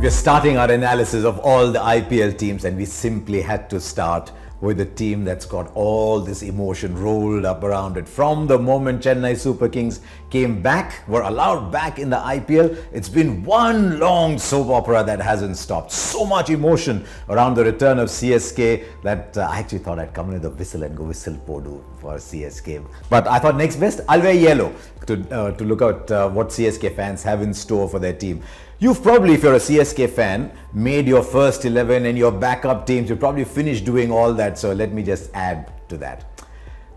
We're starting our analysis of all the IPL teams, and we simply had to start with a team that's got all this emotion rolled up around it. From the moment Chennai Super Kings came back, were allowed back in the IPL, it's been one long soap opera that hasn't stopped. So much emotion around the return of CSK that I actually thought I'd come in with a whistle and go whistle Podu for CSK. But I thought next best, I'll wear yellow to look at what CSK fans have in store for their team. You've probably, if you're a CSK fan, made your first 11 and your backup teams. You've probably finished doing all that, so let me just add to that.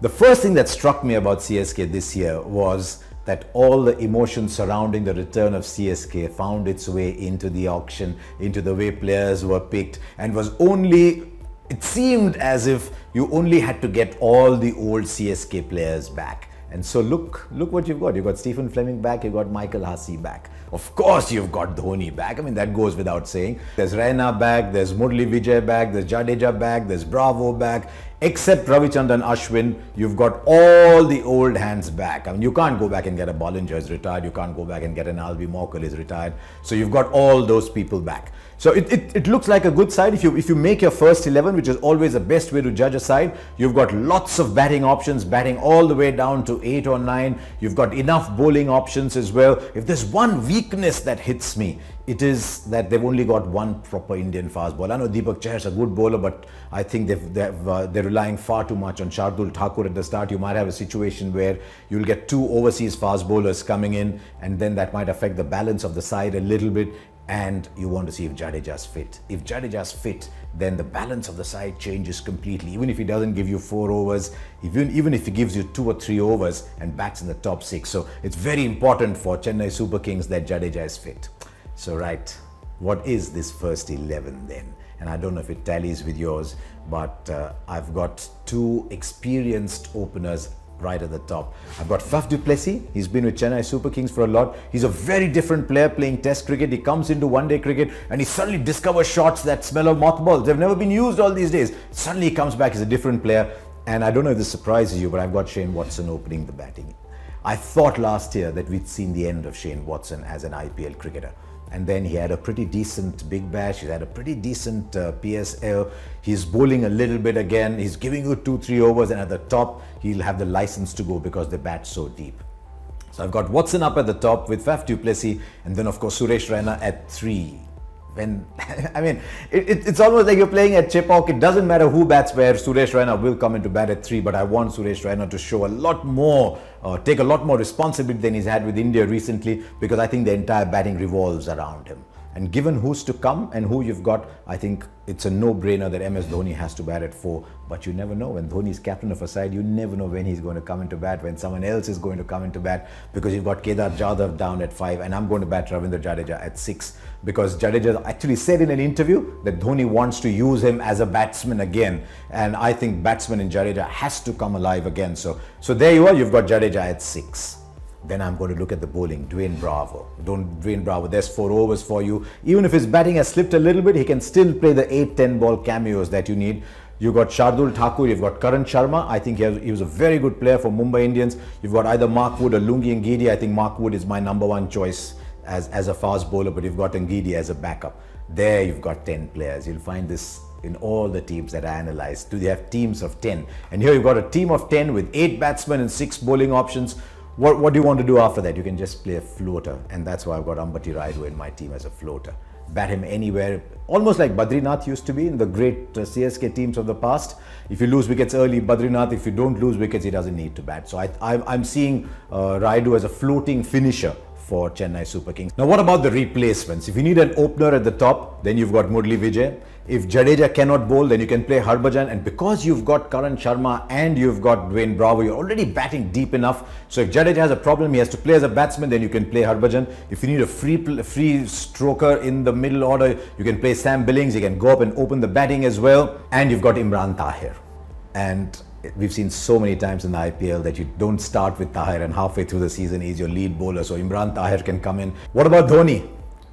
The first thing that struck me about CSK this year was that all the emotion surrounding the return of CSK found its way into the auction, into the way players were picked, and was only, it seemed as if you only had to get all the old CSK players back. And so look what you've got. You've got Stephen Fleming back, you've got Michael Hussey back. Of course you've got Dhoni back. I mean, that goes without saying. There's Raina back, there's Murli Vijay back, there's Jadeja back, there's Bravo back. Except Ravichandran Ashwin, you've got all the old hands back. I mean, you can't go back and get a Bollinger, is retired. You can't go back and get an Albi Morkel, is retired. So you've got all those people back. So it looks like a good side. If you make your first 11, which is always the best way to judge a side, you've got lots of batting options, batting all the way down to 8 or 9. You've got enough bowling options as well. If there's one weakness that hits me, it is that they've only got one proper Indian fast bowler. I know Deepak Chahar's a good bowler, but I think they're relying far too much on Shardul Thakur at the start. You might have a situation where you'll get 2 overseas fast bowlers coming in, and then that might affect the balance of the side a little bit. And you want to see if Jadeja's fit. If Jadeja's fit, then the balance of the side changes completely. Even if he doesn't give you 4 overs, even if he gives you 2 or 3 overs and bats in the top 6. So it's very important for Chennai Super Kings that Jadeja is fit. So right, what is this first 11 then? And I don't know if it tallies with yours, but I've got 2 experienced openers right at the top. I've got Faf du Plessis. He's been with Chennai Super Kings for a lot. He's a very different player playing test cricket. He comes into one-day cricket and he suddenly discovers shots that smell of mothballs. They've never been used all these days. Suddenly he comes back as a different player. And I don't know if this surprises you, but I've got Shane Watson opening the batting. I thought last year that we'd seen the end of Shane Watson as an IPL cricketer. And then he had a pretty decent Big Bash, he had a pretty decent PSL. He's bowling a little bit again, he's giving you 2-3 overs, and at the top, he'll have the license to go because they bat so deep. So I've got Watson up at the top with Faf du Plessis, and then of course Suresh Raina at 3. When I mean, it's almost like you're playing at Chepauk. It doesn't matter who bats where. Suresh Raina will come into bat at 3, but I want Suresh Raina to show a lot more, take a lot more responsibility than he's had with India recently, because I think the entire batting revolves around him. And given who's to come and who you've got, I think it's a no-brainer that MS Dhoni has to bat at 4. But you never know. When Dhoni is captain of a side, you never know when he's going to come into bat, when someone else is going to come into bat, because you've got Kedar Jadhav down at 5, and I'm going to bat Ravindra Jadeja at 6, because Jadeja actually said in an interview that Dhoni wants to use him as a batsman again. And I think batsman in Jadeja has to come alive again. So there you are, you've got Jadeja at 6. Then I'm going to look at the bowling. Dwayne Bravo, there's 4 overs for you. Even if his batting has slipped a little bit, he can still play the 8-10 ball cameos that you need. You've got Shardul Thakur, you've got Karan Sharma. I think he was a very good player for Mumbai Indians. You've got either Mark Wood or Lungi Ngidi. I think Mark Wood is my number 1 choice as a fast bowler, but you've got Ngidi as a backup. There you've got 10 players. You'll find this in all the teams that I analyzed. Do they have teams of 10? And here you've got a team of 10 with 8 batsmen and 6 bowling options. What do you want to do after that? You can just play a floater, and that's why I've got Ambati Rayudu in my team as a floater. Bat him anywhere, almost like Badrinath used to be in the great CSK teams of the past. If you lose wickets early, Badrinath. If you don't lose wickets, he doesn't need to bat. So I'm seeing Rayudu as a floating finisher for Chennai Super Kings. Now what about the replacements? If you need an opener at the top, then you've got Murli Vijay. If Jadeja cannot bowl, then you can play Harbhajan. And because you've got Karan Sharma and you've got Dwayne Bravo, you're already batting deep enough. So if Jadeja has a problem, he has to play as a batsman, then you can play Harbhajan. If you need a free stroker in the middle order, you can play Sam Billings. You can go up and open the batting as well. And you've got Imran Tahir. And we've seen so many times in the IPL that you don't start with Tahir and halfway through the season he's your lead bowler. So Imran Tahir can come in. What about Dhoni?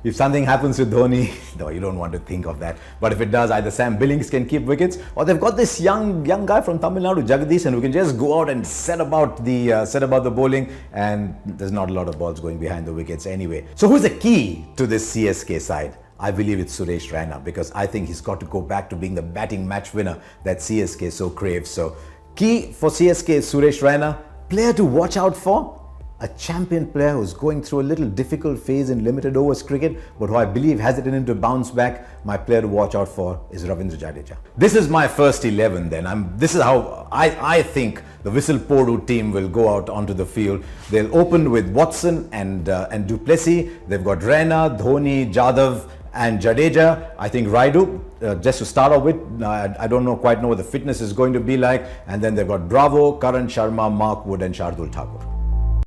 If something happens with Dhoni, no, you don't want to think of that. But if it does, either Sam Billings can keep wickets, or they've got this young guy from Tamil Nadu, Jagadish, who can just go out and set about the bowling, and there's not a lot of balls going behind the wickets anyway. So who's the key to this CSK side? I believe it's Suresh Raina, because I think he's got to go back to being the batting match winner that CSK so craves. So key for CSK is Suresh Raina. Player to watch out for, a champion player who's going through a little difficult phase in limited overs cricket, but who I believe has it in him to bounce back. My player to watch out for is Ravindra Jadeja. This is my first 11 then. This is how I think the Whistle Podu team will go out onto the field. They'll open with Watson and Duplessis. They've got Raina, Dhoni, Jadhav and Jadeja. I think Raidu, just to start off with, I don't quite know what the fitness is going to be like. And then they've got Bravo, Karan Sharma, Mark Wood and Shardul Thakur.